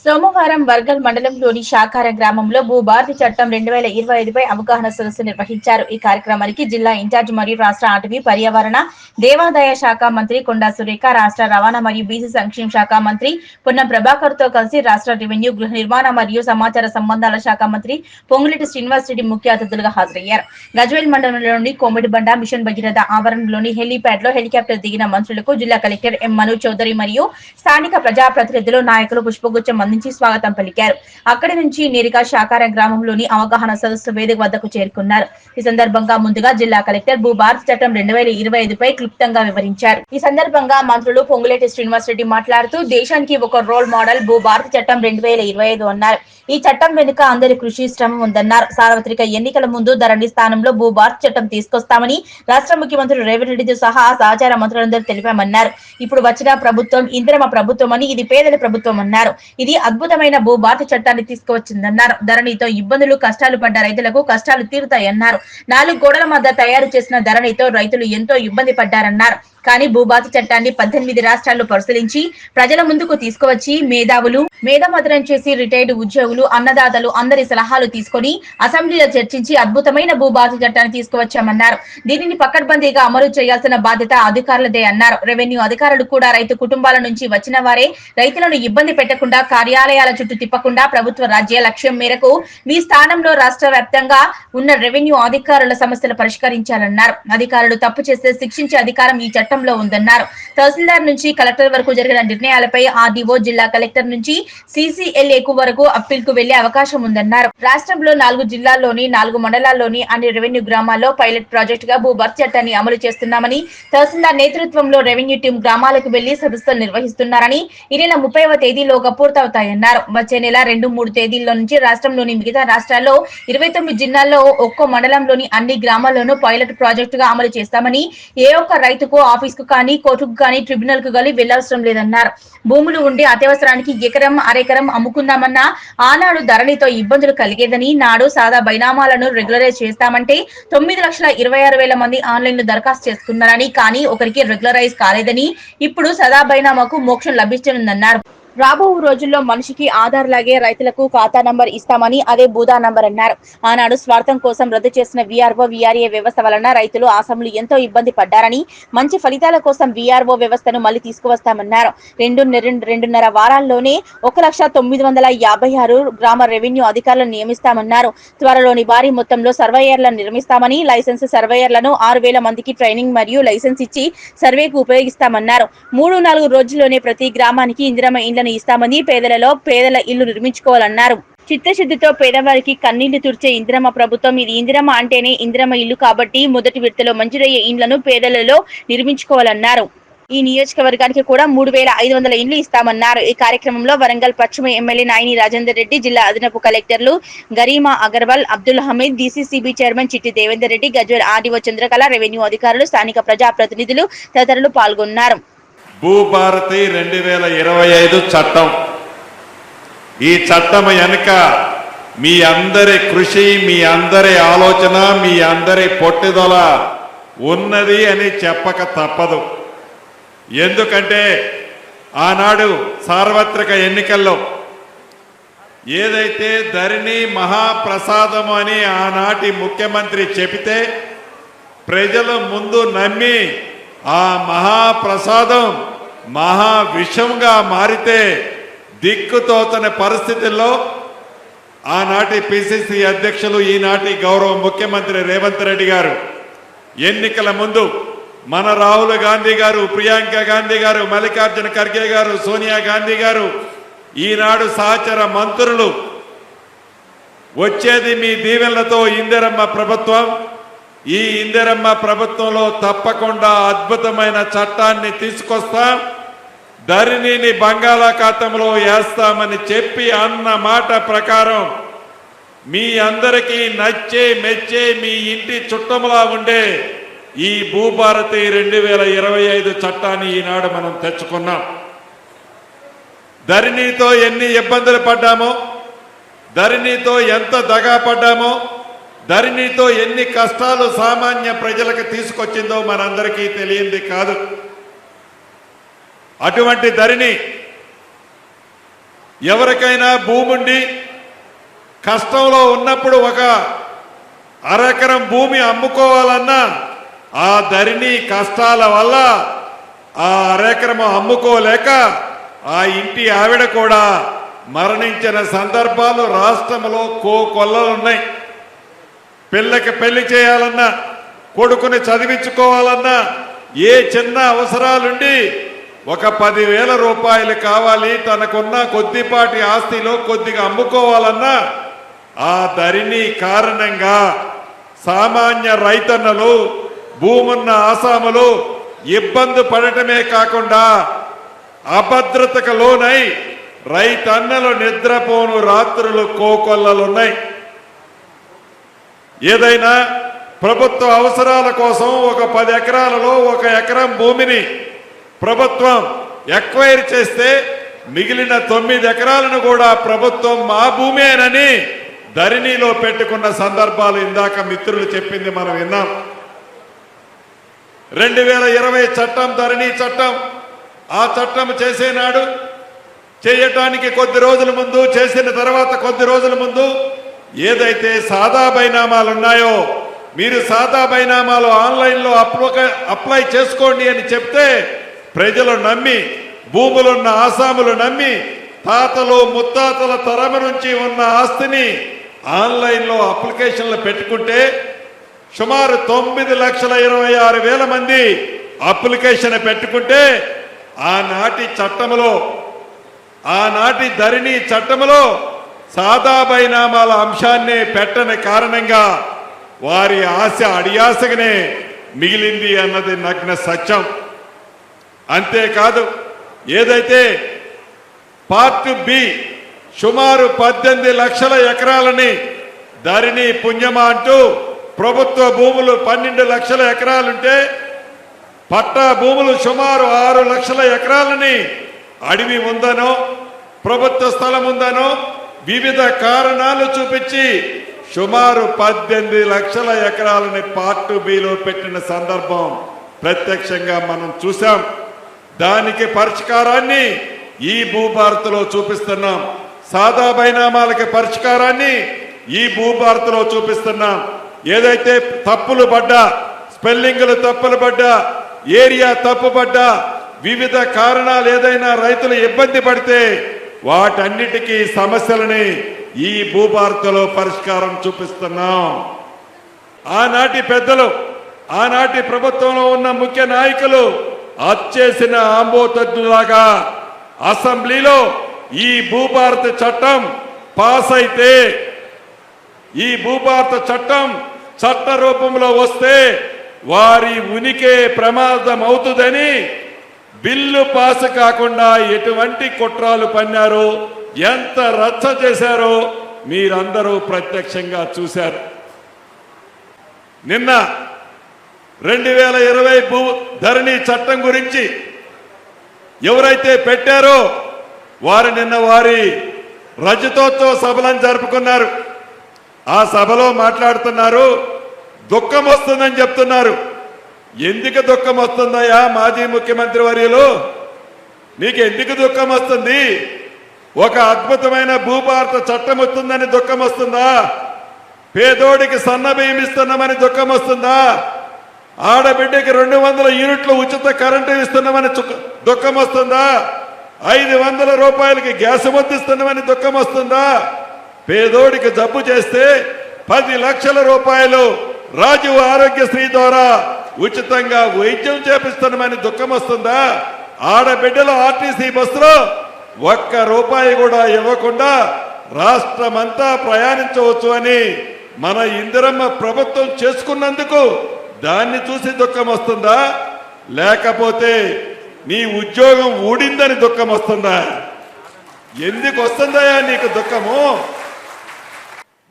సోమవారం వర్గల్ మండలంలోని శాఖార గ్రామంలో భూభారతి చట్టం 2025పై అవగాహన సదస్సు నిర్వహించారు. ఈ కార్యక్రమానికి జిల్లా ఇన్ఛార్జ్ మరియు రాష్ట్ర అటవీ, పర్యావరణ, దేవాదాయ శాఖ మంత్రి కొండా సురేఖ, రాష్ట్ర రవాణా మరియు బీసీ సంక్షేమ శాఖ మంత్రి పొన్నం ప్రభాకర్ తో కలిసి రాష్ట్ర రెవెన్యూ, గృహ నిర్మాణ మరియు సమాచార సంబంధాల శాఖ మంత్రి పొంగులేటి శ్రీనివాస్ రెడ్డి ముఖ్య అతిథులుగా హాజరయ్యారు. గజ్వేల్ మండలంలోని కోమిడిబండ మిషన్ భగీరథ ఆవరణలోని హెలీప్యాడ్ లో హెలికాప్టర్ దిగిన మంత్రులకు జిల్లా కలెక్టర్ ఎం మను చౌదరి మరియు స్థానిక ప్రజాప్రతినిధులు, నాయకులు పుష్పగుచ్చం అందించి స్వాగతం పలికారు. అక్కడి నుంచి నేరుగా శాఖార గ్రామంలోని అవగాహన సదస్సు వేదిక వద్దకు చేరుకున్నారు. ఈ సందర్భంగా ముందుగా జిల్లా కలెక్టర్ భూభారతి చట్టం 2025పై క్లుప్తంగా వివరించారు. ఈ సందర్భంగా మంత్రులు పొంగులేటి శ్రీనివాస్ రెడ్డి మాట్లాడుతూ దేశానికి ఒక రోల్ మోడల్ భూభారతి చట్టం 2025 అన్నారు. ఈ చట్టం వెనుక అందరి కృషి, శ్రమ ఉందన్నారు. సార్వత్రిక ఎన్నికల ముందు ధరణి స్థానంలో భూభారతి చట్టం తీసుకొస్తామని రాష్ట్ర ముఖ్యమంత్రి రేవంత్ రెడ్డితో సహా సహచార మంత్రులందరూ తెలిపామన్నారు. ఇప్పుడు వచ్చిన ప్రభుత్వం ఇందిరమ ప్రభుత్వం అని, ఇది పేదల ప్రభుత్వం అన్నారు. ఇది అద్భుతమైన భూభారతి చట్టాన్ని తీసుకువచ్చిందన్నారు. ధరణితో ఇబ్బందులు, కష్టాలు పడ్డ రైతులకు కష్టాలు తీరుతాయన్నారు. 4 గోడల మధ్య తయారు చేసిన ధరణితో రైతులు ఎంతో ఇబ్బంది పడ్డారన్నారు. కానీ భూభారతి చట్టాన్ని 18 రాష్ట్రాల్లో పరిశీలించి ప్రజల ముందుకు తీసుకువచ్చి మేధామథనం చేసి రిటైర్డ్ ఉద్యోగులు, అన్నదాతలు అందరి సలహాలు తీసుకొని అసెంబ్లీలో చర్చించి అద్భుతమైన భూభారతి చట్టాన్ని తీసుకువచ్చామన్నారు. దీనిని పకడ్బందీగా అమలు చేయాల్సిన బాధ్యత అధికారులదే అన్నారు. రెవెన్యూ అధికారులు కూడా రైతు కుటుంబాల నుంచి వచ్చిన వారే. రైతులను ఇబ్బంది పెట్టకుండా, కార్యాలయాల చుట్టూ తిప్పకుండా ప్రభుత్వ రాజ్య లక్ష్యం మేరకు మీ స్థానంలో రాష్ట్ర వ్యాప్తంగా ఉన్న రెవెన్యూ అధికారుల సమస్యలు పరిష్కరించాలన్నారు. అధికారులు తప్పు చేస్తే శిక్షించే అధికారం ఈ చట్టంలో ఉందన్నారు. తహసీల్దార్ నుంచి కలెక్టర్ వరకు జరిగిన నిర్ణయాలపై ఆర్డీఓ, జిల్లా కలెక్టర్ నుంచి సీసీఎల్ఏకు వరకు అప్పీల్ కు వెళ్లే అవకాశం ఉందన్నారు. రాష్ట్రంలో 4 జిల్లాల్లోని 4 మండలాల్లోని అన్ని రెవెన్యూ గ్రామాల్లో పైలట్ ప్రాజెక్ట్ గా భూభారతి చట్టాన్ని అమలు చేస్తున్నామని, తహసీల్దార్ నేతృత్వంలో రెవెన్యూ టీం గ్రామాలకు వెళ్లి సదస్సులు నిర్వహిస్తున్నారని, ఈ నెల 30వ తేదీలోగా పూర్తవుతాయన్నారు. వచ్చే నెల 2-3 తేదీల్లో నుంచి రాష్ట్రంలోని మిగతా రాష్ట్రాల్లో 29 జిల్లాల్లో ఒక్కో మండలంలోని అన్ని గ్రామాల్లోనూ పైలట్ ప్రాజెక్టు గా అమలు చేస్తామని, ఏ ఒక్క రైతుకు ఆఫీస్ కు కానీ, కోర్టుకు కానీ, ట్రిబ్యునల్ కు కానీ వెళ్లవసరం లేదన్నారు. భూములు ఉండి అత్యవసరానికి ఎకరం, అరెకరం అమ్ముకుందామన్నా ఆనాడు ధరణితో ఇబ్బందులు కలిగేదని, నాడు సాదా బైనామాలను రెగ్యులరైజ్ చేస్తామంటే 9,26,000 మంది ఆన్లైన్ లో దరఖాస్తు చేసుకున్నారని, కానీ ఒకరికి రెగ్యులరైజ్ కాలేదని, ఇప్పుడు సదా బైనామాకు మోక్షం లభించనుందన్నారు. రాబో రోజుల్లో మనిషికి ఆధార్ లాగే రైతులకు ఖాతా నంబర్ ఇస్తామని, అదే బూదా నంబర్ అన్నారు. ఆనాడు స్వార్థం కోసం రద్దు చేసిన వీఆర్ఓ, వీఆర్ఏ వ్యవస్థ వలన రైతులు, ఆసాములు ఎంతో ఇబ్బంది పడ్డారని, మంచి ఫలితాల కోసం వీఆర్ఓ వ్యవస్థను మళ్లీ తీసుకువస్తామన్నారు. 2.5 వారాల్లోనే 1,956 గ్రామ రెవెన్యూ అధికారులను నియమిస్తామన్నారు. త్వరలోని భారీ మొత్తంలో సర్వేయర్లను నిర్మిస్తామని, లైసెన్స్ సర్వేయర్లను 6,000 మందికి ట్రైనింగ్ మరియు లైసెన్స్ ఇచ్చి సర్వేకు ఉపయోగిస్తామన్నారు. 3-4 రోజుల్లోనే ప్రతి గ్రామానికి ఇందిరమ ఇండ్లను ఇస్తామని, పేదల ఇల్లు నిర్మించుకోవాలన్నారు. చిత్తశుద్ధితో పేదవారికి కన్నీళ్లు తుడిచే ఇందిరమ్మ ప్రభుత్వం ఇది. ఇందిరమ్మ అంటేనే ఇందిరమ్మ ఇల్లు కాబట్టి మొదటి విడతలో మంజూరయ్యే ఇండ్లను పేదలలో నిర్మించుకోవాలన్నారు. ఈ నియోజకవర్గానికి కూడా 3,500 ఇండ్లు ఇస్తామన్నారు. ఈ కార్యక్రమంలో వరంగల్ పశ్చిమ ఎమ్మెల్యే నాయిని రాజేందర్ రెడ్డి, జిల్లా అదనపు కలెక్టర్లు గరీమా అగర్వాల్, అబ్దుల్ హమీద్, డీసీసీబీ చైర్మన్ చిట్టి దేవేందర్ రెడ్డి, గజ్వేల్ ఆర్డీఓ చంద్రకళ, రెవెన్యూ అధికారులు, స్థానిక ప్రజాప్రతినిధులు తదితరులు పాల్గొన్నారు. భూభారతి 2025 చట్టం. ఈ చట్టం వెనుక మీ అందరి కృషి, మీ అందరి ఆలోచన, మీ అందరి పట్టుదల ఉన్నది అని చెప్పక తప్పదు. ఎందుకంటే ఆనాడు సార్వత్రిక ఎన్నికల్లో ఏదైతే ధరణి మహాప్రసాదం అని ఆనాటి ముఖ్యమంత్రి చెబితే ప్రజలు ముందు నమ్మి ఆ మహాప్రసాదం మహావిషంగా మారితే దిక్కుతోచని పరిస్థితుల్లో ఆనాటి పిసిసి అధ్యక్షులు, ఈనాటి గౌరవ ముఖ్యమంత్రి రేవంత్ రెడ్డి గారు ఎన్నికల ముందు మన రాహుల్ గాంధీ గారు, ప్రియాంక గాంధీ గారు, మల్లికార్జున ఖర్గే గారు, సోనియా గాంధీ గారు, ఈనాడు సహచర మంత్రులు వచ్చేది మీ దీవెనలతో ఇందిరమ్మ ప్రభుత్వం, ఈ ఇందిరమ్మ ప్రభుత్వంలో తప్పకుండా అద్భుతమైన చట్టాన్ని తీసుకొస్తాం, ధరణిని బంగాళాఖాతంలో వేస్తామని చెప్పి అన్న మాట ప్రకారం మీ అందరికీ నచ్చే మెచ్చే మీ ఇంటి చుట్టములా ఉండే ఈ భూభారతి 2025 చట్టాన్ని ఈనాడు మనం తెచ్చుకున్నాం. ధరణితో ఎన్ని ఇబ్బందులు పడ్డామో, ధరణితో ఎంత దగా పడ్డామో, ధరణితో ఎన్ని కష్టాలు సామాన్య ప్రజలకు తీసుకొచ్చిందో మనందరికీ తెలియంది కాదు. అటువంటి ధరణి ఎవరికైనా భూముండి కష్టంలో ఉన్నప్పుడు ఒక అరెకరం భూమి అమ్ముకోవాలన్నా ఆ ధరణి కష్టాల వల్ల ఆ అరెకరం అమ్ముకోలేక ఆ ఇంటి ఆవిడ కూడా మరణించిన సందర్భాలు రాష్ట్రంలో కోకొల్లలున్నాయి. పిల్లకి పెళ్లి చేయాలన్నా, కొడుకుని చదివించుకోవాలన్నా, ఏ చిన్న అవసరాలుండి ఒక 10,000 రూపాయలు కావాలి, తనకున్న కొద్దిపాటి ఆస్తిలో కొద్దిగా అమ్ముకోవాలన్నా ఆ ధరణి కారణంగా సామాన్య రైతన్నలు, భూమున్న ఆసాములు ఇబ్బంది పడటమే కాకుండా అభద్రతకు లోనై రైతన్నలు నిద్రపోను రాత్రులు కోకొల్లలున్నాయి. ఏదైనా ప్రభుత్వ అవసరాల కోసం ఒక 10 ఎకరాలలో 1 ఎకరం భూమిని ప్రభుత్వం ఎక్వైర్ చేస్తే మిగిలిన 9 ఎకరాలను కూడా ప్రభుత్వం మా భూమేనని ధరణిలో పెట్టుకున్న సందర్భాలు ఇందాక మిత్రులు చెప్పింది మనం విన్నాం. 2020 చట్టం, ధరణి చట్టం, ఆ చట్టం చేసేనాడు చేయటానికి కొద్ది రోజుల ముందు, చేసిన తర్వాత కొద్ది రోజుల ముందు ఏదైతే సాదా బైనామాలు ఉన్నాయో మీరు సాదా బైనామాలు ఆన్లైన్లో అప్లై చేసుకోండి అని చెప్తే ప్రజలు నమ్మి, భూములున్న ఆసాములు నమ్మి, తాతలు ముత్తాతల తరము నుంచి ఉన్న ఆస్తిని ఆన్లైన్లో అప్లికేషన్లు పెట్టుకుంటే సుమారు 9,26,000 మంది అప్లికేషన్ పెట్టుకుంటే ఆనాటి చట్టములో, ఆనాటి ధరణి చట్టములో సాదా బైనామాల అంశాన్ని పెట్టని కారణంగా వారి ఆశ అడియాసగానే మిగిలింది అన్నది నగ్న సత్యం. అంతేకాదు, ఏదైతే పార్ట్ బి సుమారు 18 లక్షల ఎకరాలని ధరణి పుణ్యమా అంటూ ప్రభుత్వ భూములు 12 లక్షల ఎకరాలుంటే పట్టా భూములు సుమారు 6 లక్షల ఎకరాలని అడవి ఉందనో ప్రభుత్వ స్థలం ఉందనో వివిధ కారణాలు చూపించి సుమారు 18 లక్షల ఎకరాలని పార్ట్ బిలో పెట్టిన సందర్భం ప్రత్యక్షంగా మనం చూసాం. దానికి పరిష్కారాన్ని ఈ భూభారతిలో చూపిస్తున్నాం. సాదా బైనామాలకి పరిష్కారాన్ని ఈ భూభారతిలో చూపిస్తున్నాం. ఏదైతే తప్పులు పడ్డా, స్పెల్లింగ్లు తప్పులు పడ్డా, ఏరియా తప్పు పడ్డా, వివిధ కారణాలు ఏదైనా రైతులు ఇబ్బంది పడితే వాటన్నిటికీ సమస్యలని ఈ భూభారతిలో పరిష్కారం చూపిస్తున్నాం. ఆనాటి పెద్దలు, ఆనాటి ప్రభుత్వంలో ఉన్న ముఖ్య నాయకులు అచ్చేసిన ఆంబోతద్దులాగా అసెంబ్లీలో ఈ భూభారతి చట్టం పాస్ అయితే, ఈ భూభారత చట్టం చట్ట రూపంలో వస్తే వారి ఉనికి ప్రమాదం అవుతుందని బిల్లు పాస్ కాకుండా ఎటువంటి కుట్రాలు పన్నారో, ఎంత రచ్చ చేశారో మీరందరూ ప్రత్యక్షంగా చూశారు. నిన్న 2020 ధరణి చట్టం గురించి ఎవరైతే పెట్టారో వారు నిన్న వారి రజతోత్సవ సభలను జరుపుకున్నారు. ఆ సభలో మాట్లాడుతున్నారు, దుఃఖం వస్తుందని చెప్తున్నారు. ఎందుకు దుఃఖం వస్తుందయ్యా మాజీ ముఖ్యమంత్రి వర్యులు, నీకు ఎందుకు దుఃఖం వస్తుంది? ఒక అద్భుతమైన భూభారత చట్టం వస్తుందని దుఃఖం వస్తుందా? పేదోడికి సన్న బియ్యం ఇస్తున్నామని దుఃఖం వస్తుందా? ఆడబిడ్డకి 200 యూనిట్లు ఉచిత కరెంటు ఇస్తున్నామని దుఃఖం వస్తుందా? 500 రూపాయలకి గ్యాస్ ముద్దిస్తున్నామని దుఃఖం వస్తుందా? పేదోడికి జబ్బు చేస్తే 10 లక్షల రూపాయలు రాజీవ్ ఆరోగ్యశ్రీ ద్వారా ఉచితంగా వైద్యం చేపిస్తున్నామని దుఃఖం వస్తుందా? ఆడబిడ్డలు ఆర్టీసీ బస్సులో 1 రూపాయి కూడా ఇవ్వకుండా రాష్ట్రమంతా ప్రయాణించవచ్చు అని మన ఇందిరమ్మ ప్రభుత్వం చేసుకున్నందుకు దాన్ని చూసి దుఃఖం వస్తుందా? లేకపోతే నీ ఉద్యోగం ఊడిందని దుఃఖం వస్తుందా? ఎందుకు వస్తుందయా నీకు దుఃఖము?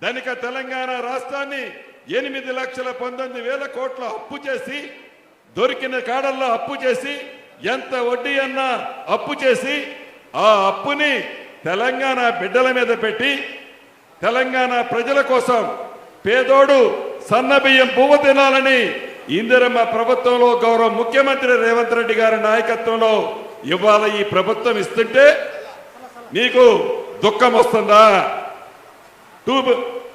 ధనిక తెలంగాణ రాష్ట్రాన్ని 8,19,000 కోట్ల అప్పు చేసి, దొరికిన కాడల్లో అప్పు చేసి, ఎంత వడ్డీ అన్నా అప్పు చేసి, ఆ అప్పుని తెలంగాణ బిడ్డల మీద పెట్టి తెలంగాణ ప్రజల కోసం పేదోడు సన్న బియ్యం పువ్వు తినాలని ఇందిరమ్మ ప్రభుత్వంలో గౌరవ ముఖ్యమంత్రి రేవంత్ రెడ్డి గారి నాయకత్వంలో ఇవాళ ఈ ప్రభుత్వం ఇస్తుంటే నీకు దుఃఖం వస్తుందా?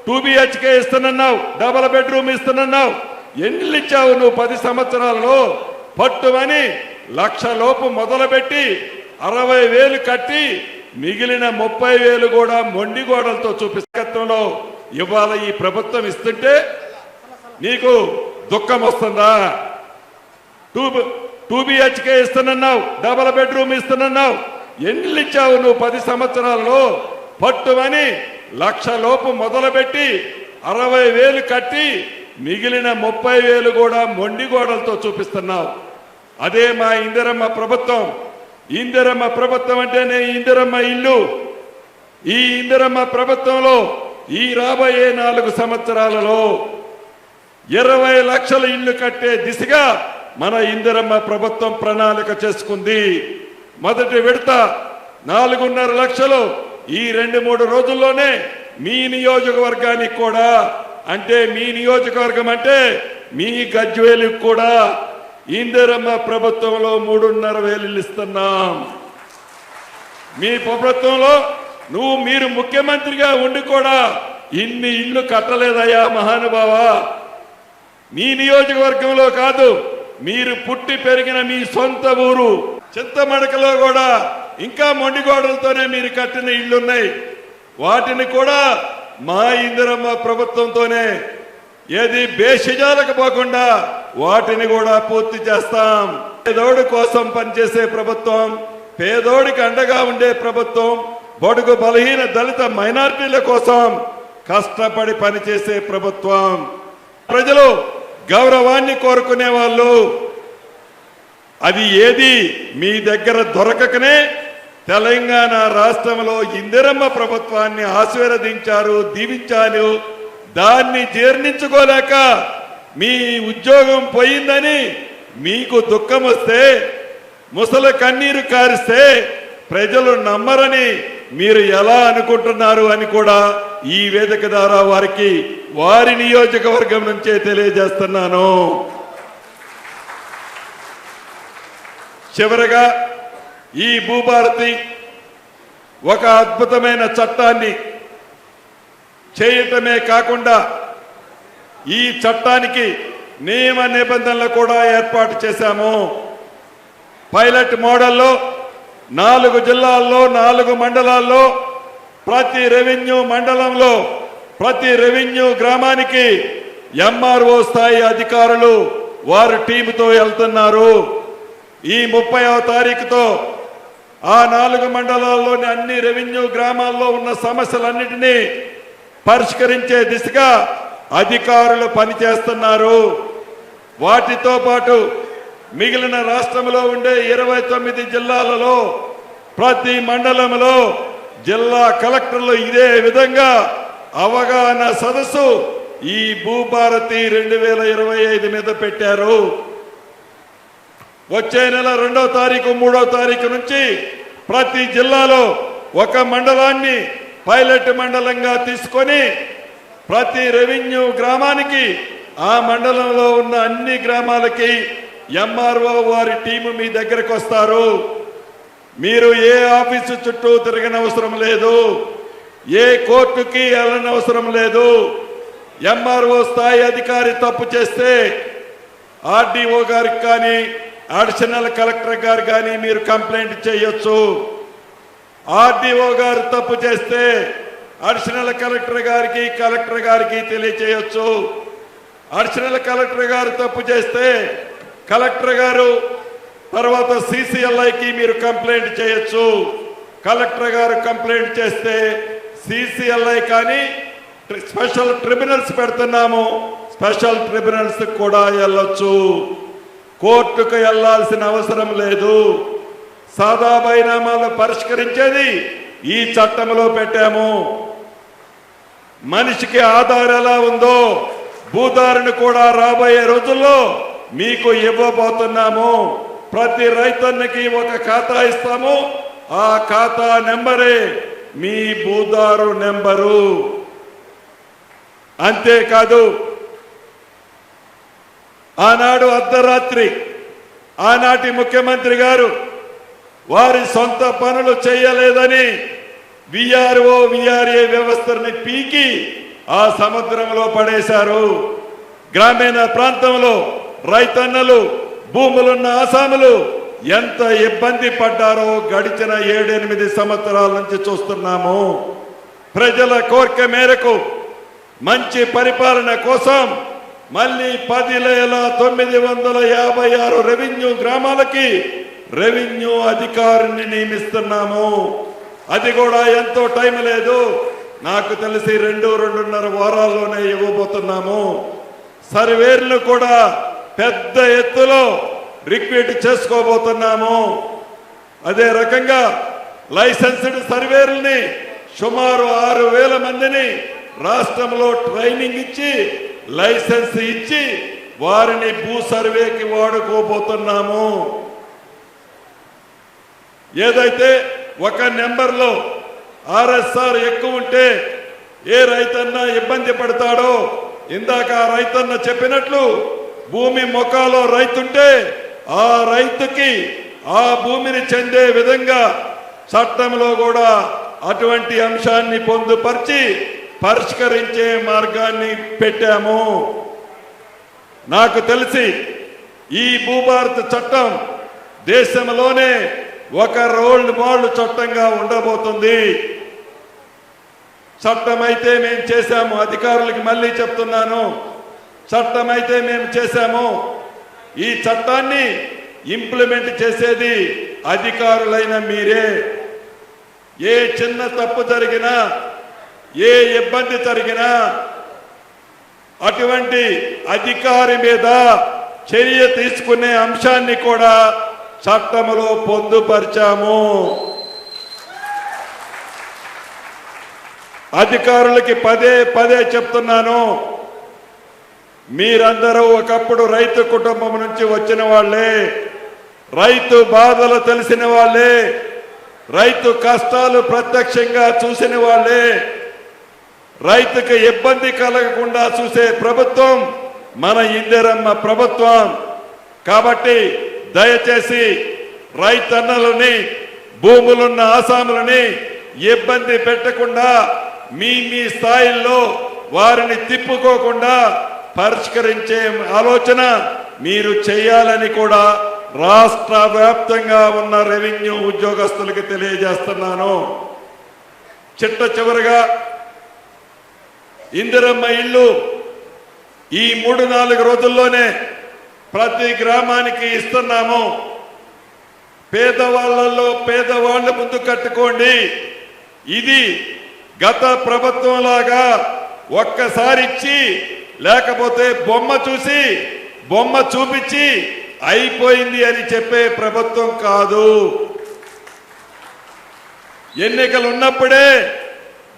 టూ బిహెచ్కే ఇస్తానన్నావు, డబల్ బెడ్రూమ్ ఇస్తానన్నావు. ఎన్ని ఇచ్చావు నువ్వు 10 సంవత్సరాలలో? పట్టుమని 1,00,000 లోపు మొదలుపెట్టి 60,000 కట్టి మిగిలిన 30,000 కూడా మొండి గోడలతో చూపిస్తలో ఇవాళ ఈ ప్రభుత్వం ఇస్తుంటే నీకు దుఃఖం వస్తుందా? టూ బిహెచ్కే ఇస్తానన్నావు, డబల్ బెడ్రూమ్ ఇస్తానన్నావు. ఎన్ని ఇచ్చావు నువ్వు 10 సంవత్సరాలలో? పట్టుమని 1,00,000 లోపు మొదలుపెట్టి 60,000 కట్టి మిగిలిన 30,000 కూడా మొండి గోడలతో చూపిస్తున్నావు. అదే మా ఇందిరమ్మ ప్రభుత్వం. ఇందిరమ్మ ప్రభుత్వం అంటేనే ఇందిరమ్మ ఇల్లు. ఈ ఇందిరమ్మ ప్రభుత్వంలో ఈ రాబోయే 4 సంవత్సరాలలో 20 లక్షల ఇల్లు కట్టే దిశగా మన ఇందిరమ్మ ప్రభుత్వం ప్రణాళిక చేసుకుంది. మొదటి విడత 4.5 లక్షలు ఈ 2-3 రోజుల్లోనే మీ నియోజకవర్గానికి కూడా, అంటే మీ నియోజకవర్గం అంటే మీ గజ్వేలుకు కూడా ఇందిరమ్మ ప్రభుత్వంలో 3,500 ఇల్లు ఇస్తున్నాం. మీ ప్రభుత్వంలో మీరు ముఖ్యమంత్రిగా ఉండి కూడా ఇన్ని ఇల్లు కట్టలేదయ్యా మహానుభావా. మీ నియోజకవర్గంలో కాదు, మీరు పుట్టి పెరిగిన మీ సొంత ఊరు చింతమడకలో కూడా ఇంకా మొండిగోడలతోనే మీరు కట్టిన ఇళ్లున్నాయి. వాటిని కూడా మా ఇందిరమ్మ ప్రభుత్వంతోనే ఏది బేషిజాలకు పోకుండా వాటిని కూడా పూర్తి చేస్తాం. పేదోడి కోసం పనిచేసే ప్రభుత్వం, పేదోడికి అండగా ఉండే ప్రభుత్వం, బడుగు బలహీన దళిత మైనారిటీల కోసం కష్టపడి పనిచేసే ప్రభుత్వం. ప్రజలు గౌరవాన్ని కోరుకునే వాళ్ళు అది ఏది మీ దగ్గర దొరకకనే తెలంగాణ రాష్ట్రంలో ఇందిరమ్మ ప్రభుత్వాన్ని ఆశీర్వదించారు, దీవించారు. దాన్ని జీర్ణించుకోలేక మీ ఉద్యోగం పోయిందని మీకు దుఃఖం వస్తే, ముసలి కన్నీరు కారిస్తే ప్రజలు నమ్మరని మీరు ఎలా అనుకుంటున్నారు అని కూడా ఈ వేదిక ద్వారా వారికి వారి నియోజకవర్గం నుంచే తెలియజేస్తున్నాను. చివరగా ఈ భూభారతి ఒక అద్భుతమైన చట్టాన్ని చేయటమే కాకుండా ఈ చట్టానికి నియమ నిబంధనలు కూడా ఏర్పాటు చేశాము. పైలట్ మోడల్లో 4 జిల్లాల్లో 4 మండలాల్లో ప్రతి రెవెన్యూ మండలంలో ప్రతి రెవెన్యూ గ్రామానికి ఎంఆర్ఓ స్థాయి అధికారులు వారి టీముతో వెళ్తున్నారు. ఈ 30వ తారీఖుతో ఆ 4 మండలాల్లోని అన్ని రెవెన్యూ గ్రామాల్లో ఉన్న సమస్యలన్నిటినీ పరిష్కరించే దిశగా అధికారులు పనిచేస్తున్నారు. వాటితో పాటు మిగిలిన రాష్ట్రంలో ఉండే 29 జిల్లాలలో ప్రతి మండలంలో జిల్లా కలెక్టర్లు ఇదే విధంగా అవగాహన సదస్సు ఈ భూభారతి 2025 మీద పెట్టారు. వచ్చే నెల 2వ తారీఖు 3వ తారీఖు నుంచి ప్రతి జిల్లాలో ఒక మండలాన్ని పైలట్ మండలంగా తీసుకొని ప్రతి రెవెన్యూ గ్రామానికి ఆ మండలంలో ఉన్న అన్ని గ్రామాలకి ఎంఆర్ఓ వారి టీము మీ దగ్గరకు వస్తారు. మీరు ఏ ఆఫీసు చుట్టూ తిరగనవసరం లేదు, ఏ కోర్టుకి వెళ్ళనవసరం లేదు. ఎంఆర్ఓ స్థాయి అధికారి తప్పు చేస్తే ఆర్డీఓ గారికి కానీ అడిషనల్ కలెక్టర్ గారు కానీ మీరు కంప్లైంట్ చేయొచ్చు. ఆర్డీఓ గారు తప్పు చేస్తే అడిషనల్ కలెక్టర్ గారికి తెలియచేయొచ్చు. అడిషనల్ కలెక్టర్ గారు తప్పు చేస్తే కలెక్టర్ గారు తర్వాత సిసిఎల్ఐకి మీరు కంప్లైంట్ చేయొచ్చు. కలెక్టర్ గారు కంప్లైంట్ చేస్తే సిసిఎల్ఐ కానీ స్పెషల్ ట్రిబ్యునల్స్ పెడుతున్నాము, స్పెషల్ ట్రిబ్యునల్స్ కూడా వెళ్ళొచ్చు. కోర్టుకు వెళ్లాల్సిన అవసరం లేదు. సాదా బైనామాలు పరిష్కరించేది ఈ చట్టంలో పెట్టాము. మనిషికి ఆధార్ ఎలా ఉందో భూదారుని కూడా రాబోయే రోజుల్లో మీకు ఇవ్వబోతున్నాము. ప్రతి రైతన్నకి ఒక ఖాతా ఇస్తాము. ఆ ఖాతా నెంబరే మీ భూదారు నెంబరు. అంతేకాదు ఆనాడు అర్ధరాత్రి ఆనాటి ముఖ్యమంత్రి గారు వారి సొంత పనులు చేయలేదని విఆర్ఓ విఆర్ఏ వ్యవస్థని పీకి ఆ సముద్రంలో పడేశారు. గ్రామీణ ప్రాంతంలో రైతన్నలు, భూములున్న ఆసాములు ఎంత ఇబ్బంది పడ్డారో గడిచిన 7-8 సంవత్సరాల నుంచి చూస్తున్నాము. ప్రజల కోరిక మేరకు మంచి పరిపాలన కోసం మళ్ళీ 10,956 రెవెన్యూ గ్రామాలకి రెవెన్యూ అధికారిని నియమిస్తున్నాము. అది కూడా ఎంతో టైం లేదు, నాకు తెలిసి 2-2.5 వారాల్లోనే ఇవ్వబోతున్నాము. సర్వేర్లు కూడా పెద్ద ఎత్తులో రిక్రూట్ చేసుకోబోతున్నాము. అదే రకంగా లైసెన్స్డ్ సర్వేర్లని సుమారు 6,000 మందిని రాష్ట్రంలో ట్రైనింగ్ ఇచ్చి లైసెన్స్ ఇచ్చి వారిని భూ సర్వేకి వాడుకోబోతున్నాము. ఏదైతే ఒక నెంబర్లో ఆర్ఎస్ఆర్ ఎక్కువ ఉంటే ఏ రైతన్న ఇబ్బంది పడతాడో, ఇందాక ఆ రైతన్న చెప్పినట్లు భూమి మొక్కలో రైతుంటే ఆ రైతుకి ఆ భూమిని చెందే విధంగా చట్టంలో కూడా అటువంటి అంశాన్ని పొందుపరిచి పరిష్కరించే మార్గాన్ని పెట్టాము. నాకు తెలిసి ఈ భూభారత చట్టం దేశంలోనే ఒక రోల్ మోడల్ చట్టంగా ఉండబోతుంది. చట్టం అయితే మేము చేశాము, అధికారులకి మళ్ళీ చెప్తున్నాను, చట్టం అయితే మేము చేశాము. ఈ చట్టాన్ని ఇంప్లిమెంట్ చేసేది అధికారులైన మీరే. ఏ చిన్న తప్పు జరిగినా, ఏ ఇబ్బంది జరిగినా అటువంటి అధికారి మీద చర్య తీసుకునే అంశాన్ని కూడా చట్టంలో పొందుపరిచాము. అధికారులకి పదే చెప్తున్నాను, మీరందరూ ఒకప్పుడు రైతు కుటుంబం నుంచి వచ్చిన వాళ్ళే, రైతు బాధలు తెలిసిన వాళ్ళే, రైతు కష్టాలు ప్రత్యక్షంగా చూసిన వాళ్ళే. రైతుకు ఇబ్బంది కలగకుండా చూసే ప్రభుత్వం మన ఇందిరమ్మ ప్రభుత్వం. కాబట్టి దయచేసి రైతన్నలని, భూములున్న ఆసాములని ఇబ్బంది పెట్టకుండా మీ స్థాయిల్లో వారిని తిప్పుకోకుండా పరిష్కరించే ఆలోచన మీరు చేయాలని కూడా రాష్ట్ర వ్యాప్తంగా ఉన్న రెవెన్యూ ఉద్యోగస్తులకి తెలియజేస్తున్నాను. చిట్ట చివరిగా ఇందిరమ్మ ఇల్లు ఈ 3-4 రోజుల్లోనే ప్రతి గ్రామానికి ఇస్తున్నాము. పేదవాళ్లలో పేదవాళ్ళు ముందు కట్టుకోండి. ఇది గత ప్రభుత్వం లాగా ఒక్కసారి ఇచ్చి లేకపోతే బొమ్మ చూపించి అయిపోయింది అని చెప్పే ప్రభుత్వం కాదు. ఎన్నికలు ఉన్నప్పుడే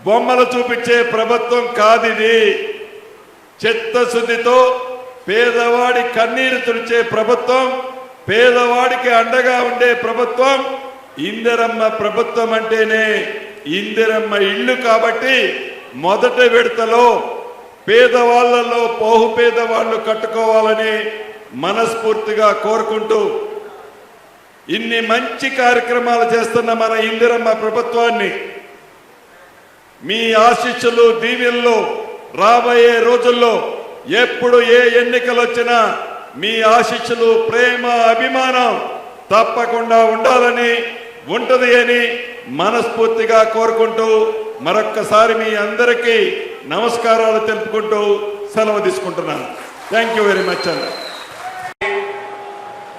బొమ్మలు చూపించే ప్రభుత్వం కాదిది. చిత్తశుద్ధితో పేదవాడి కన్నీరు తుడిచే ప్రభుత్వం, పేదవాడికి అండగా ఉండే ప్రభుత్వం ఇందిరమ్మ ప్రభుత్వం అంటేనే ఇందిరమ్మ ఇల్లు. కాబట్టి మొదటి విడతలో పేదవాళ్లలో పేదవాళ్ళు కట్టుకోవాలని మనస్ఫూర్తిగా కోరుకుంటూ ఇన్ని మంచి కార్యక్రమాలు చేస్తున్న మన ఇందిరమ్మ ప్రభుత్వాన్ని మీ ఆశీస్సులు, దీవెనలు రాబోయే రోజుల్లో ఎప్పుడు ఏ ఎన్నికలు వచ్చినా మీ ఆశీస్సులు, ప్రేమ, అభిమానం తప్పకుండా ఉండాలని ఉంటది అని మనస్ఫూర్తిగా కోరుకుంటూ మరొక్కసారి మీ అందరికీ నమస్కారాలు తెలుపుకుంటూ సెలవు తీసుకుంటున్నాను. థ్యాంక్ యూ వెరీ మచ్ అన్న.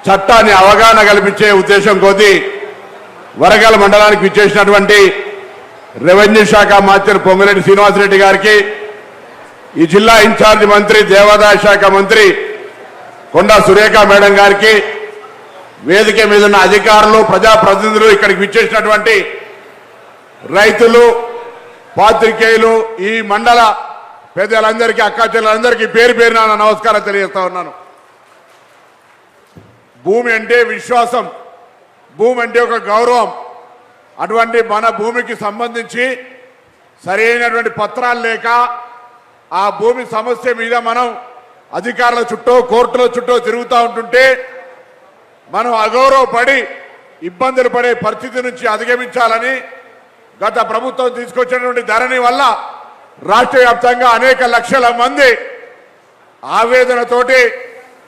చట్టాన్ని అవగాహన కల్పించే ఉద్దేశం కొద్దీ వరగల మండలానికి విచ్చేసినటువంటి రెవెన్యూ శాఖ మంత్రి పొంగిరెడ్డి శ్రీనివాసరెడ్డి గారికి, ఈ జిల్లా ఇన్ఛార్జి మంత్రి దేవాదాయ శాఖ మంత్రి కొండా సురేఖ మేడం గారికి, వేదిక మీద ఉన్న అధికారులు, ప్రజాప్రతినిధులు, ఇక్కడికి విచ్చేసినటువంటి రైతులు, పాత్రికేయులు, ఈ మండల పెద్దలందరికీ, అక్కా చెల్లెలందరికీ పేరు పేరున నమస్కారం తెలియజేస్తా ఉన్నాను. భూమి అంటే విశ్వాసం, భూమి అంటే ఒక గౌరవం. అటువంటి మన భూమికి సంబంధించి సరైనటువంటి పత్రాలు లేక ఆ భూమి సమస్య మీద మనం అధికారుల చుట్టూ, కోర్టుల చుట్టూ తిరుగుతూ ఉంటుంటే మనం అగౌరవపడి ఇబ్బందులు పడే పరిస్థితి నుంచి అధిగమించాలని గత ప్రభుత్వం తీసుకొచ్చినటువంటి ధరణి వల్ల రాష్ట్ర వ్యాప్తంగా అనేక లక్షల మంది ఆవేదనతోటి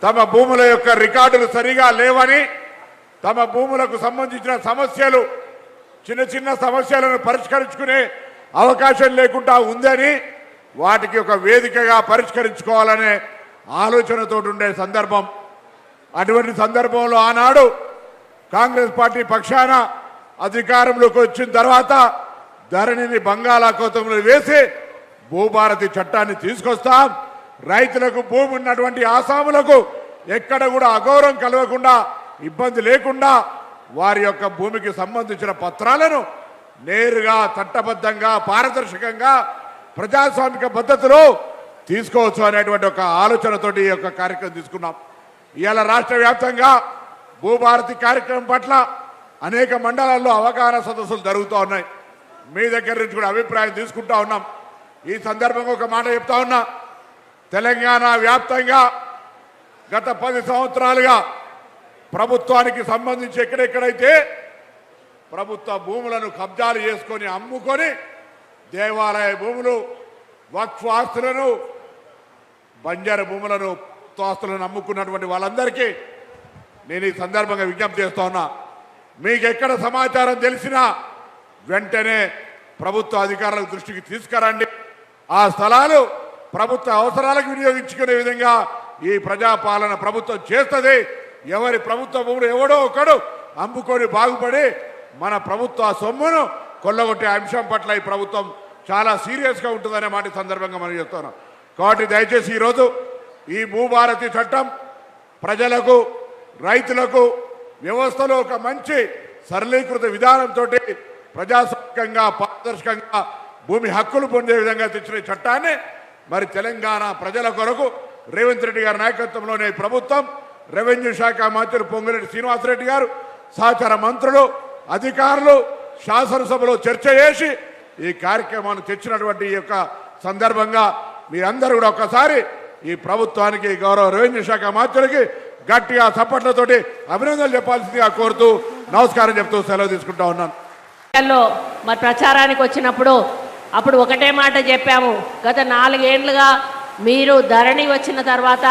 తమ భూముల యొక్క రికార్డులు సరిగా లేవని, తమ భూములకు సంబంధించిన సమస్యలు చిన్న చిన్న సమస్యలను పరిష్కరించుకునే అవకాశం లేకుండా ఉందని, వాటికి ఒక వేదికగా పరిష్కరించుకోవాలనే ఆలోచనతో ఉండే సందర్భం. అటువంటి సందర్భంలో ఆనాడు కాంగ్రెస్ పార్టీ పక్షాన అధికారంలోకి వచ్చిన తర్వాత ధరణిని బంగాళాఖాతంలో వేసి భూభారతి చట్టాన్ని తీసుకొస్తాం. రైతులకు భూమి ఉన్నటువంటి ఆసాములకు ఎక్కడ కూడా అగౌరవం కలగకుండా, ఇబ్బంది లేకుండా వారి యొక్క భూమికి సంబంధించిన పత్రాలను నేరుగా చట్టబద్ధంగా పారదర్శకంగా ప్రజాస్వామిక పద్ధతిలో తీసుకోవచ్చు అనేటువంటి ఒక ఆలోచనతోటి ఈ యొక్క కార్యక్రమం తీసుకున్నాం. ఇవాళ రాష్ట్ర వ్యాప్తంగా భూభారతి కార్యక్రమం పట్ల అనేక మండలాల్లో అవగాహన సదస్సులు జరుగుతూ ఉన్నాయి. మీ దగ్గర నుంచి కూడా అభిప్రాయం తీసుకుంటా ఉన్నాం. ఈ సందర్భంగా ఒక మాట చెప్తా ఉన్నా, తెలంగాణ వ్యాప్తంగా గత 10 సంవత్సరాలుగా ప్రభుత్వానికి సంబంధించి ఎక్కడెక్కడైతే ప్రభుత్వ భూములను కబ్జాలు చేసుకొని అమ్ముకొని దేవాలయ భూములు, వక్ఫ్ ఆస్తులను, బంజారా భూములను, ఆస్తులను అమ్ముకున్నటువంటి వాళ్ళందరికీ నేను ఈ సందర్భంగా విజ్ఞప్తి చేస్తా ఉన్నా, మీకు ఎక్కడ సమాచారం తెలిసినా వెంటనే ప్రభుత్వ అధికారుల దృష్టికి తీసుకురండి. ఆ స్థలాలు ప్రభుత్వ అవసరాలకు వినియోగించుకునే విధంగా ఈ ప్రజాపాలన ప్రభుత్వం చేస్తుంది. ఎవరి ప్రభుత్వ భూములు ఎవడో ఒకడు అమ్ముకొని బాగుపడి మన ప్రభుత్వ సొమ్మును కొల్లగొట్టే అంశం పట్ల ఈ ప్రభుత్వం చాలా సీరియస్గా ఉంటుందనే మాట సందర్భంగా మనం చెప్తున్నాం. కాబట్టి దయచేసి ఈరోజు ఈ భూభారతి చట్టం ప్రజలకు, రైతులకు వ్యవస్థలో ఒక మంచి సరళీకృత విధానంతో ప్రజాస్వామికంగా పారదర్శకంగా భూమి హక్కులు పొందే విధంగా తెచ్చిన చట్టాన్ని మరి తెలంగాణ ప్రజల కొరకు రేవంత్ రెడ్డి గారి నాయకత్వంలోనే ప్రభుత్వం, రెవెన్యూ శాఖ మంత్రి పొంగులేటి శ్రీనివాసరెడ్డి గారు, సహచర మంత్రులు, అధికారులు శాసనసభలో చర్చ చేసి ఈ కార్యక్రమాన్ని తెచ్చినటువంటి ఈ యొక్క సందర్భంగా మీరందరూ కూడా ఒక్కసారి ఈ ప్రభుత్వానికి, గౌరవ రెవెన్యూ శాఖ మంత్రులకి గట్టిగా చప్పట్లతోటి అభినందనలు చెప్పాల్సిందిగా కోరుతూ నమస్కారం చెప్తూ సెలవు తీసుకుంటా ఉన్నాను. మరి ప్రచారానికి వచ్చినప్పుడు అప్పుడు ఒకటే మాట చెప్పాము, గత 4 ఏళ్లుగా మీరు ధరణి వచ్చిన తర్వాత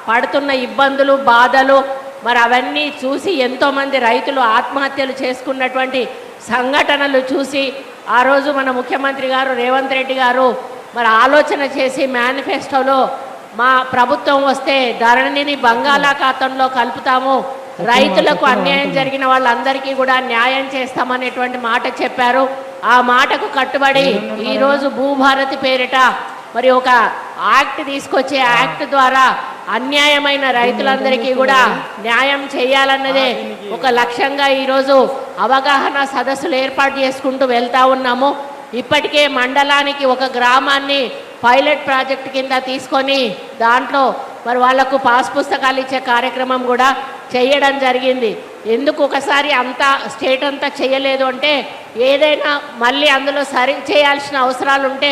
పడుతున్న ఇబ్బందులు, బాధలు మరి అవన్నీ చూసి ఎంతోమంది రైతులు ఆత్మహత్యలు చేసుకున్నటువంటి సంఘటనలు చూసి ఆ రోజు మన ముఖ్యమంత్రి గారు రేవంత్ రెడ్డి గారు మరి ఆలోచన చేసి మేనిఫెస్టోలో మా ప్రభుత్వం వస్తే ధరణిని బంగాళాఖాతంలో కలుపుతాము, రైతులకు అన్యాయం జరిగిన వాళ్ళందరికీ కూడా న్యాయం చేస్తామనేటువంటి మాట చెప్పారు. ఆ మాటకు కట్టుబడి ఈరోజు భూభారతి పేరిట మరి ఒక యాక్ట్ తీసుకొచ్చే యాక్ట్ ద్వారా అన్యాయమైన రైతులందరికీ కూడా న్యాయం చేయాలన్నదే ఒక లక్ష్యంగా ఈరోజు అవగాహన సదస్సులు ఏర్పాటు చేసుకుంటూ వెళ్తూ ఉన్నాము. ఇప్పటికే మండలానికి ఒక గ్రామాన్ని పైలట్ ప్రాజెక్ట్ కింద తీసుకొని దాంట్లో మరి వాళ్లకు పాస్ పుస్తకాలు ఇచ్చే కార్యక్రమం కూడా చేయడం జరిగింది. ఎందుకు ఒకసారి అంతా స్టేట్ అంతా చేయలేదు అంటే ఏదైనా మళ్ళీ అందులో సరి చేయాల్సిన అవసరాలు ఉంటే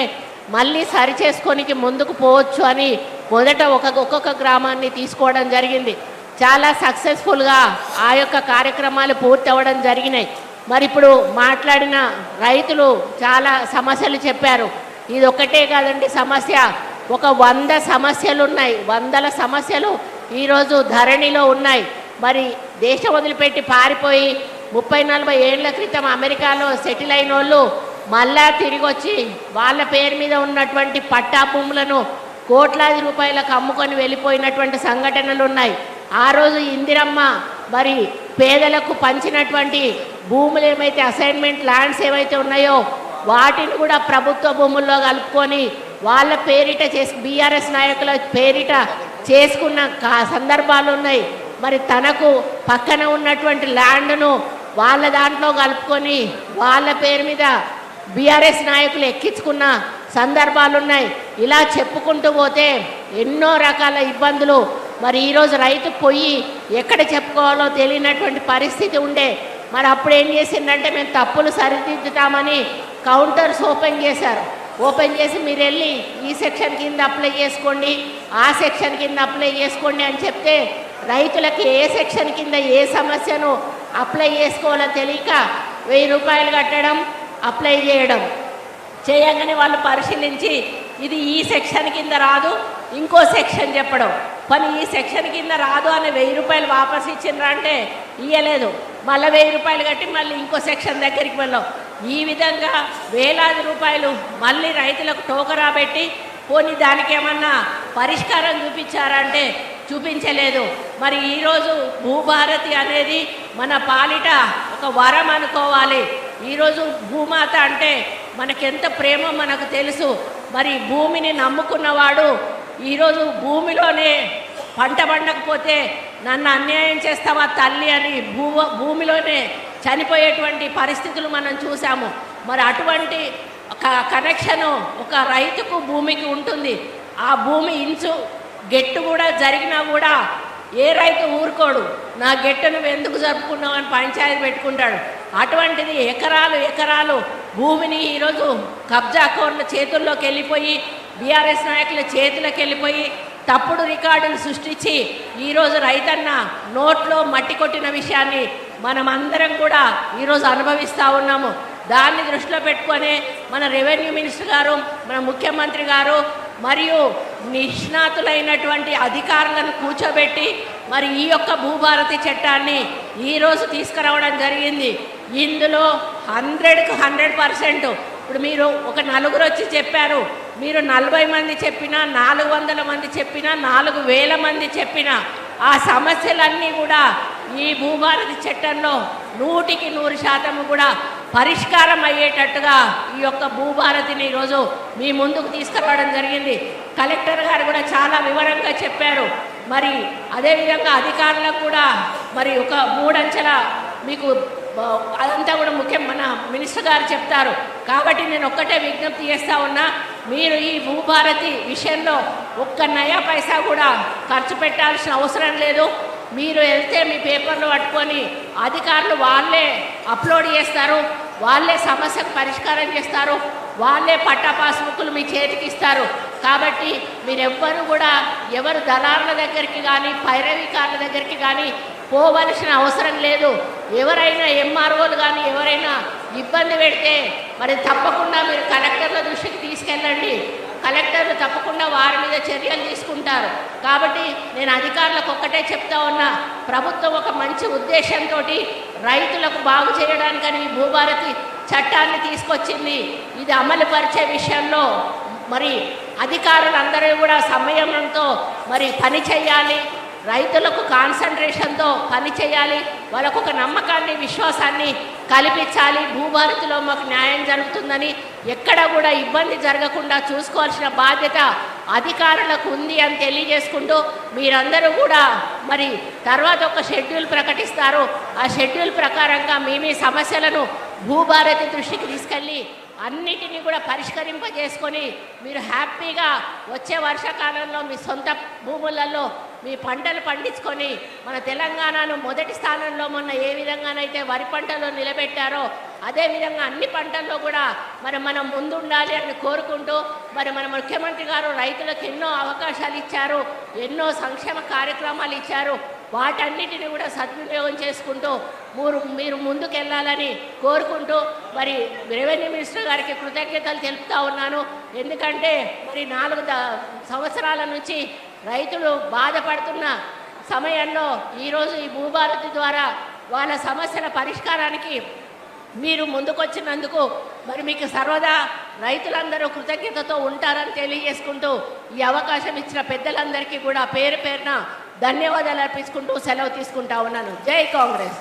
మళ్ళీ సరి చేసుకోనికి ముందుకు పోవచ్చు అని మొదట ఒక్కొక్క గ్రామాన్ని తీసుకోవడం జరిగింది. చాలా సక్సెస్ఫుల్గా ఆ యొక్క కార్యక్రమాలు పూర్తి అవ్వడం జరిగినాయి. మరి ఇప్పుడు మాట్లాడిన రైతులు చాలా సమస్యలు చెప్పారు. ఇది ఒక్కటే కాదండి సమస్య, ఒక 100 సమస్యలు ఉన్నాయి. 100ల సమస్యలు ఈరోజు ధరణిలో ఉన్నాయి. మరి దేశం వదిలిపెట్టి పారిపోయి 30-40 ఏళ్ల క్రితం అమెరికాలో సెటిల్ అయిన వాళ్ళు మళ్ళా తిరిగి వచ్చి వాళ్ళ పేరు మీద ఉన్నటువంటి పట్టా భూములను కోట్లాది రూపాయలకు అమ్ముకొని వెళ్ళిపోయినటువంటి సంఘటనలు ఉన్నాయి. ఆ రోజు ఇందిరమ్మ మరి పేదలకు పంచినటువంటి భూములు ఏమైతే అసైన్మెంట్ ల్యాండ్స్ ఏవైతే ఉన్నాయో వాటిని కూడా ప్రభుత్వ భూముల్లో కలుపుకొని వాళ్ళ పేరిట బీఆర్ఎస్ నాయకుల పేరిట చేసుకున్న సందర్భాలు ఉన్నాయి. మరి తనకు పక్కన ఉన్నటువంటి ల్యాండ్ను వాళ్ళ దాంట్లో కలుపుకొని వాళ్ళ పేరు మీద బీఆర్ఎస్ నాయకులు ఎక్కించుకున్న సందర్భాలు ఉన్నాయి. ఇలా చెప్పుకుంటూ పోతే ఎన్నో రకాల ఇబ్బందులు. మరి ఈరోజు రైతు పోయి ఎక్కడ చెప్పుకోవాలో తెలియనటువంటి పరిస్థితి ఉండే. మరి అప్పుడు ఏం చేసిందంటే మేము తప్పులు సరిదిద్దుతామని కౌంటర్స్ ఓపెన్ చేశారు. ఓపెన్ చేసి మీరు వెళ్ళి ఈ సెక్షన్ కింద అప్లై చేసుకోండి, ఆ సెక్షన్ కింద అప్లై చేసుకోండి అని చెప్తే రైతులకి ఏ సెక్షన్ కింద ఏ సమస్యను అప్లై చేసుకోవాలో తెలియక 1000 రూపాయలు కట్టడం, అప్లై చేయడం, చేయగానే వాళ్ళు పరిశీలించి ఇది ఈ సెక్షన్ కింద రాదు, ఇంకో సెక్షన్ చెప్పడం. పని ఈ సెక్షన్ కింద రాదు అని 1000 రూపాయలు వాపస్ ఇచ్చిండ్రా అంటే ఇయ్యలేదు, మళ్ళీ 1000 రూపాయలు కట్టి మళ్ళీ ఇంకో సెక్షన్ దగ్గరికి వెళ్ళాం. ఈ విధంగా వేలాది రూపాయలు మళ్ళీ రైతులకు టోకరా పెట్టి పోనీ దానికి ఏమన్నా పరిష్కారం చూపించారంటే చూపించలేదు. మరి ఈరోజు భూభారతి అనేది మన పాలిట ఒక వరం అనుకోవాలి. ఈరోజు భూమాత అంటే మనకెంత ప్రేమో మనకు తెలుసు. మరి భూమిని నమ్ముకున్నవాడు ఈరోజు భూమిలోనే పంట పండకపోతే నన్ను అన్యాయం చేస్తావా తల్లి అని భూమిలోనే చనిపోయేటువంటి పరిస్థితులు మనం చూసాము. మరి అటువంటి కనెక్షను ఒక రైతుకు భూమికి ఉంటుంది. ఆ భూమి ఇంచు గెట్టు కూడా జరిగినా కూడా ఏ రైతు ఊరుకోడు, నా గెట్టు నువ్వు ఎందుకు జరుపుకున్నావు అని పంచాయతీ పెట్టుకుంటాడు. అటువంటిది ఎకరాలు ఎకరాలు భూమిని ఈరోజు కబ్జాకోర్ల చేతుల్లోకి వెళ్ళిపోయి, బీఆర్ఎస్ నాయకుల చేతులకు వెళ్ళిపోయి తప్పుడు రికార్డులు సృష్టించి ఈరోజు రైతన్న నోట్లో మట్టి కొట్టిన విషయాన్ని మనం అందరం కూడా ఈరోజు అనుభవిస్తూ ఉన్నాము. దాన్ని దృష్టిలో పెట్టుకొని మన రెవెన్యూ మినిస్టర్ గారు, మన ముఖ్యమంత్రి గారు మరియు నిష్ణాతులైనటువంటి అధికారులను కూర్చోబెట్టి మరి ఈ యొక్క భూభారతి చట్టాన్ని ఈరోజు తీసుకురావడం జరిగింది. ఇందులో 100కు 100%. ఇప్పుడు మీరు ఒక 4 వచ్చి చెప్పారు, మీరు 40 మంది చెప్పినా, 400 మంది చెప్పినా, 4000 మంది చెప్పినా ఆ సమస్యలన్నీ కూడా ఈ భూభారతి చట్టంలో 100కి 100% కూడా పరిష్కారం అయ్యేటట్టుగా ఈ యొక్క భూభారతిని ఈరోజు మీ ముందుకు తీసుకురావడం జరిగింది. కలెక్టర్ గారు కూడా చాలా వివరంగా చెప్పారు. మరి అదేవిధంగా అధికారులకు కూడా మరి ఒక 3 అంచెల మీకు అదంతా కూడా ముఖ్యం మన మినిస్టర్ గారు చెప్తారు. కాబట్టి నేను ఒక్కటే విజ్ఞప్తి చేస్తూ ఉన్నా, మీరు ఈ భూభారతి విషయంలో ఒక్క నయా పైసా కూడా ఖర్చు పెట్టాల్సిన అవసరం లేదు. మీరు వెళ్తే మీ పేపర్లు పట్టుకొని అధికారులు వాళ్ళే అప్లోడ్ చేస్తారు, వాళ్ళే సమస్యకు పరిష్కారం చేస్తారు, వాళ్ళే పట్టా పాస్బుక్లు మీ చేతికి ఇస్తారు. కాబట్టి మీరెవ్వరు కూడా ఎవరు దళారుల దగ్గరికి కానీ పైరవీకారుల దగ్గరికి కానీ పోవలసిన అవసరం లేదు. ఎవరైనా ఎంఆర్ఓలు కానీ ఎవరైనా ఇబ్బంది పెడితే మరి తప్పకుండా మీరు కలెక్టర్ల దృష్టికి తీసుకెళ్ళండి. కలెక్టర్లు తప్పకుండా వారి మీద చర్యలు తీసుకుంటారు. కాబట్టి నేను అధికారులకు ఒక్కటే చెప్తా ఉన్నా, ప్రభుత్వం ఒక మంచి ఉద్దేశంతో రైతులకు బాగు చేయడానికని భూభారతి చట్టాన్ని తీసుకొచ్చింది. ఇది అమలు పరిచే విషయంలో మరి అధికారులందరూ కూడా సంయమనంతో మరి పని చేయాలి, రైతులకు కాన్సన్ట్రేషన్తో పని చేయాలి, వాళ్ళకు ఒక నమ్మకాన్ని విశ్వాసాన్ని కల్పించాలి. భూభారతిలో మాకు న్యాయం జరుగుతుందని ఎక్కడ కూడా ఇబ్బంది జరగకుండా చూసుకోవాల్సిన బాధ్యత అధికారులకు ఉంది అని తెలియజేసుకుంటూ మీరందరూ కూడా మరి తర్వాత ఒక షెడ్యూల్ ప్రకటిస్తారు. ఆ షెడ్యూల్ ప్రకారంగా మీ సమస్యలను భూభారతి దృష్టికి తీసుకెళ్ళి అన్నిటినీ కూడా పరిష్కరింపజేసుకొని మీరు హ్యాపీగా వచ్చే వర్షాకాలంలో మీ సొంత భూములలో మీ పంటలు పండించుకొని మన తెలంగాణను మొదటి స్థానంలో మొన్న ఏ విధంగానైతే వరి పంటలో నిలబెట్టారో అదేవిధంగా అన్ని పంటల్లో కూడా మరి మనం ముందుండాలి అని కోరుకుంటూ మరి మన ముఖ్యమంత్రి గారు రైతులకు ఎన్నో అవకాశాలు ఇచ్చారు, ఎన్నో సంక్షేమ కార్యక్రమాలు ఇచ్చారు. వాటన్నిటిని కూడా సద్వినియోగం చేసుకుంటూ మీరు ముందుకెళ్ళాలని కోరుకుంటూ మరి రెవెన్యూ మినిస్టర్ గారికి కృతజ్ఞతలు తెలుపుతా ఉన్నాను. ఎందుకంటే మరి 4 సంవత్సరాల నుంచి రైతులు బాధపడుతున్న సమయంలో ఈరోజు ఈ భూభారతి ద్వారా వాళ్ళ సమస్యల పరిష్కారానికి మీరు ముందుకొచ్చినందుకు మరి మీకు సర్వదా రైతులందరూ కృతజ్ఞతతో ఉంటారని తెలియజేసుకుంటూ ఈ అవకాశం ఇచ్చిన పెద్దలందరికీ కూడా పేరు పేరున ధన్యవాదాలు అర్పించుకుంటూ సెలవు తీసుకుంటా ఉన్నాను. జై కాంగ్రెస్.